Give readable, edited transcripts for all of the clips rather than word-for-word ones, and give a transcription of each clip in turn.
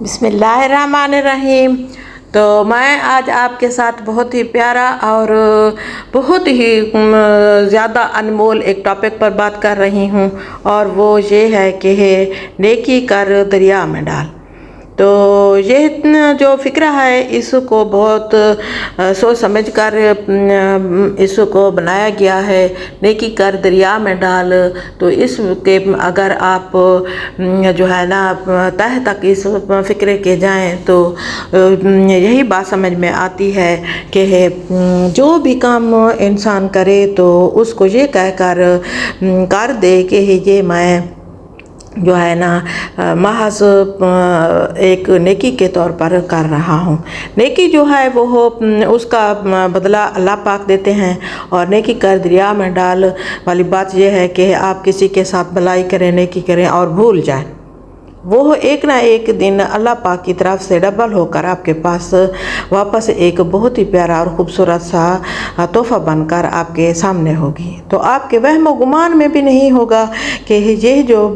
बिस्मिल्लाहिर्रहमानिर्रहीम। तो मैं आज आपके साथ बहुत ही प्यारा और बहुत ही ज़्यादा अनमोल एक टॉपिक पर बात कर रही हूँ, और वो ये है कि नेकी कर दरिया में डाल। तो ये जो फ़िक्रा है इसको बहुत सोच समझ कर इसको बनाया गया है। नेकी कर दरिया में डाल, तो इसके अगर आप जो है ना तह तक इस फ़िक्रे के जाएं तो यही बात समझ में आती है कि जो भी काम इंसान करे तो उसको ये कहकर कर दे कि ये मैं जो है ना महज एक नेकी के तौर पर कर रहा हूँ। नेकी जो है वो उसका बदला अल्लाह पाक देते हैं। और नेकी कर दरिया में डाल वाली बात यह है कि आप किसी के साथ भलाई करें, नेकी करें और भूल जाएं, वो एक ना एक दिन अल्लाह पाक की तरफ से डबल होकर आपके पास वापस एक बहुत ही प्यारा और ख़ूबसूरत सा तोहफ़ा बनकर आपके सामने होगी। तो आपके वहम व गुमान में भी नहीं होगा कि ये जो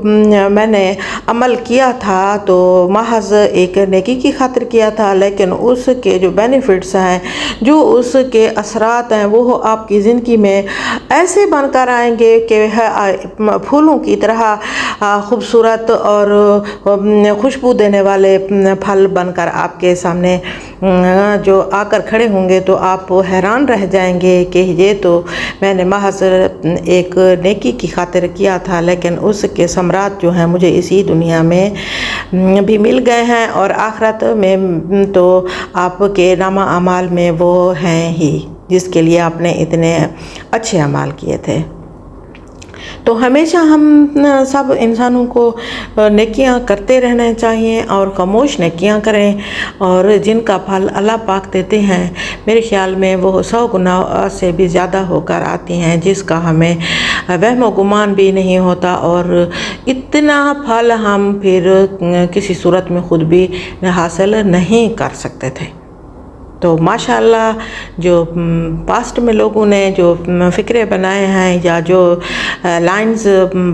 मैंने अमल किया था तो महज एक नेकी की खातिर किया था, लेकिन उसके जो बेनिफिट्स हैं, जो उसके असरात हैं, वो आपकी ज़िंदगी में ऐसे बनकर आएंगे कि फूलों की तरह ख़ूबसूरत और खुशबू देने वाले फल बनकर आपके सामने जो आकर खड़े होंगे। तो आप हैरान रह जाएंगे कि ये तो मैंने महज एक नेकी की खातिर किया था, लेकिन उसके समरात जो हैं मुझे इसी दुनिया में भी मिल गए हैं, और आखिरत में तो आपके नामा अमाल में वो हैं ही जिसके लिए आपने इतने अच्छे अमाल किए थे। तो हमेशा हम सब इंसानों को नेकियां करते रहना चाहिए और खामोश नेकियां करें, और जिनका फल अल्लाह पाक देते हैं मेरे ख्याल में वो 100 गुना से भी ज़्यादा होकर आती हैं, जिसका हमें वहम गुमान भी नहीं होता। और इतना फल हम फिर किसी सूरत में ख़ुद भी हासिल नहीं कर सकते थे। तो माशाअल्लाह जो पास्ट में लोगों ने जो फ़िक्रे बनाए हैं या जो लाइंस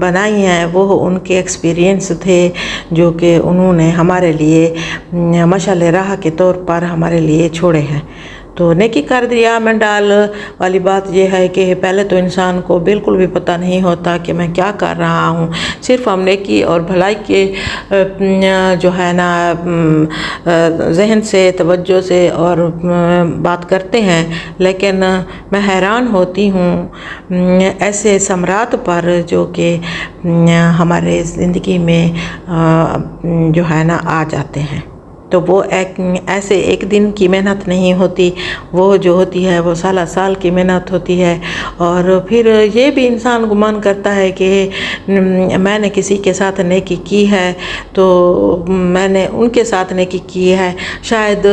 बनाई हैं वो उनके एक्सपीरियंस थे, जो कि उन्होंने हमारे लिए मशाल राह के तौर पर हमारे लिए छोड़े हैं। तो नेकी कर दरिया में डाल वाली बात यह है कि पहले तो इंसान को बिल्कुल भी पता नहीं होता कि मैं क्या कर रहा हूँ। सिर्फ हम नेकी और भलाई के जो है ना जहन से, तवज्जो से और बात करते हैं, लेकिन मैं हैरान होती हूँ ऐसे समरात पर जो कि हमारे ज़िंदगी में जो है ना आ जाते हैं। तो वो ऐसे एक दिन की मेहनत नहीं होती, वो जो होती है वो साल साल की मेहनत होती है। और फिर ये भी इंसान गुमान करता है कि मैंने किसी के साथ नेकी की है तो मैंने उनके साथ नेकी की है, शायद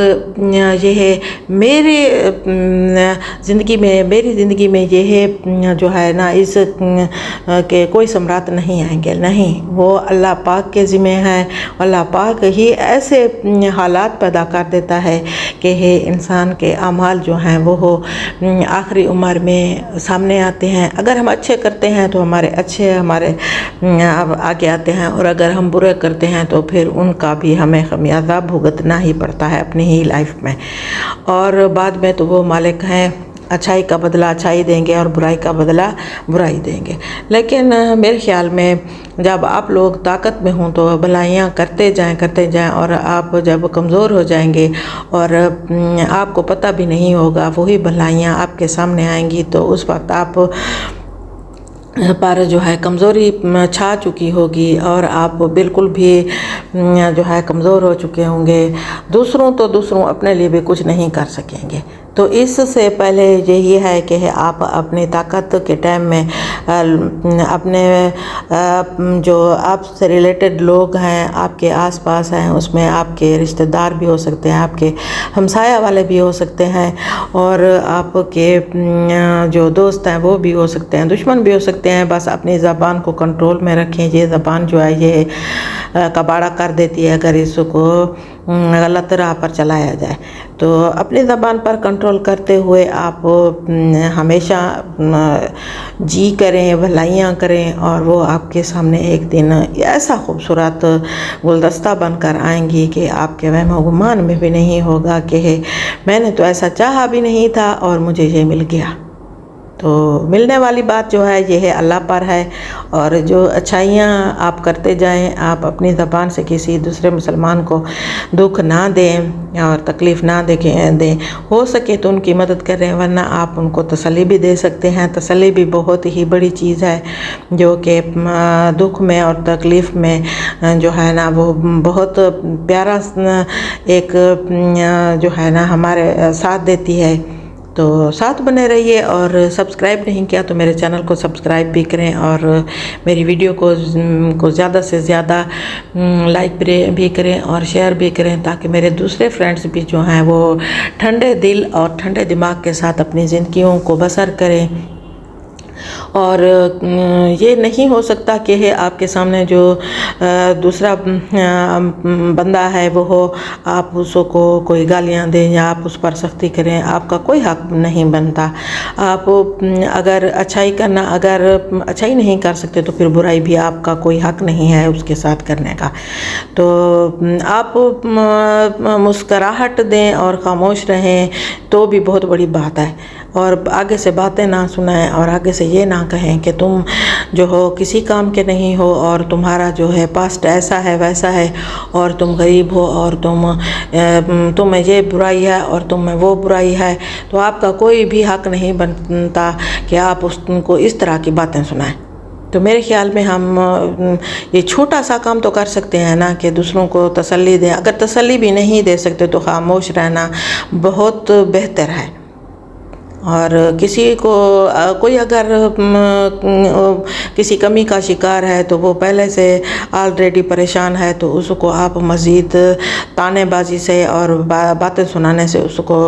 ये मेरी ज़िंदगी में ये जो है ना इस के कोई सम्राट नहीं आएंगे। नहीं, वो अल्लाह पाक के ज़िम्मे है। अल्लाह पाक ही ऐसे हालात पैदा कर देता है कि इंसान के अमाल जो हैं वो आखिरी उम्र में सामने आते हैं। अगर हम अच्छे करते हैं तो हमारे अच्छे हमारे आगे आते हैं, और अगर हम बुरे करते हैं तो फिर उनका भी हमें खमियाजा भुगतना ही पड़ता है अपनी ही लाइफ में। और बाद में तो वो मालिक हैं, अच्छाई का बदला अच्छाई देंगे और बुराई का बदला बुराई देंगे। लेकिन मेरे ख्याल में जब आप लोग ताकत में हों तो भलाइयाँ करते जाएं, और आप जब कमज़ोर हो जाएंगे और आपको पता भी नहीं होगा वही भलाइयाँ आपके सामने आएंगी, तो उस वक्त आप पर जो है कमज़ोरी छा चुकी होगी और आप बिल्कुल भी जो है कमज़ोर हो चुके होंगे। दूसरों अपने लिए भी कुछ नहीं कर सकेंगे। तो इससे पहले यही है कि आप अपनी ताकत के टाइम में अपने जो आपसे रिलेटेड लोग हैं, आपके आसपास हैं, उसमें आपके रिश्तेदार भी हो सकते हैं, आपके हमसाया वाले भी हो सकते हैं, और आपके जो दोस्त हैं वो भी हो सकते हैं, दुश्मन भी हो सकते हैं। बस अपनी ज़बान को कंट्रोल में रखें। ये ज़बान जो है ये कबाड़ा कर देती है अगर इसको गलत राह पर चलाया जाए। तो अपनी ज़बान पर कंट्रोल करते हुए आप हमेशा जी करें, भलाइयाँ करें, और वो आपके सामने एक दिन ऐसा खूबसूरत गुलदस्ता बनकर आएंगी कि आपके वहम गुमान में भी नहीं होगा कि मैंने तो ऐसा चाहा भी नहीं था और मुझे ये मिल गया। तो मिलने वाली बात जो है ये है अल्लाह पर है, और जो अच्छाइयाँ आप करते जाएं, आप अपनी ज़बान से किसी दूसरे मुसलमान को दुख ना दें और तकलीफ़ ना दें। हो सके तो उनकी मदद करें, वरना आप उनको तसल्ली भी दे सकते हैं। तसल्ली भी बहुत ही बड़ी चीज़ है जो कि दुख में और तकलीफ़ में जो है ना वो बहुत प्यारा एक जो है ना हमारे साथ देती है। तो साथ बने रहिए, और सब्सक्राइब नहीं किया तो मेरे चैनल को सब्सक्राइब भी करें, और मेरी वीडियो को ज़्यादा से ज़्यादा लाइक भी करें और शेयर भी करें, ताकि मेरे दूसरे फ्रेंड्स भी जो हैं वो ठंडे दिल और ठंडे दिमाग के साथ अपनी ज़िंदगियों को बसर करें। और ये नहीं हो सकता कि आपके सामने जो दूसरा बंदा है वो हो, आप उसको कोई गालियां दें या आप उस पर सख्ती करें, आपका कोई हक नहीं बनता। आप अगर अगर अच्छाई नहीं कर सकते तो फिर बुराई भी आपका कोई हक नहीं है उसके साथ करने का। तो आप मुस्कराहट दें और ख़ामोश रहें तो भी बहुत बड़ी बात है, और आगे से बातें ना सुनाएं, और आगे से ये ना कहें कि तुम जो हो किसी काम के नहीं हो, और तुम्हारा जो है पास्ट ऐसा है वैसा है, और तुम गरीब हो, और तुम्हें ये बुराई है और तुम्हें वो बुराई है। तो आपका कोई भी हक नहीं बनता कि आप उसको इस तरह की बातें सुनाएं। तो मेरे ख्याल में हम ये छोटा सा काम तो कर सकते हैं ना, कि दूसरों को तसल्ली दें। अगर तसल्ली भी नहीं दे सकते तो खामोश रहना बहुत बेहतर है। और किसी को कोई अगर किसी कमी का शिकार है तो वो पहले से ऑलरेडी परेशान है, तो उसको आप मज़ीद तानेबाजी से और बातें सुनाने से उसको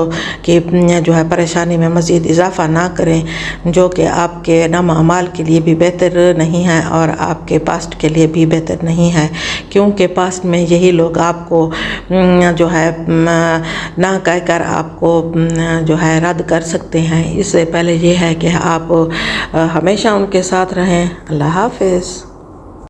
कि जो है परेशानी में मज़ीद इजाफ़ा ना करें, जो कि आपके नाम अमाल के लिए भी बेहतर नहीं है और आपके पास्ट के लिए भी बेहतर नहीं है। क्योंकि पास्ट में यही लोग आपको जो है ना कहकर आपको जो है रद्द कर सकते हैं। इससे पहले ये है कि आप हमेशा उनके साथ रहें। अल्लाह हाफ़िज़।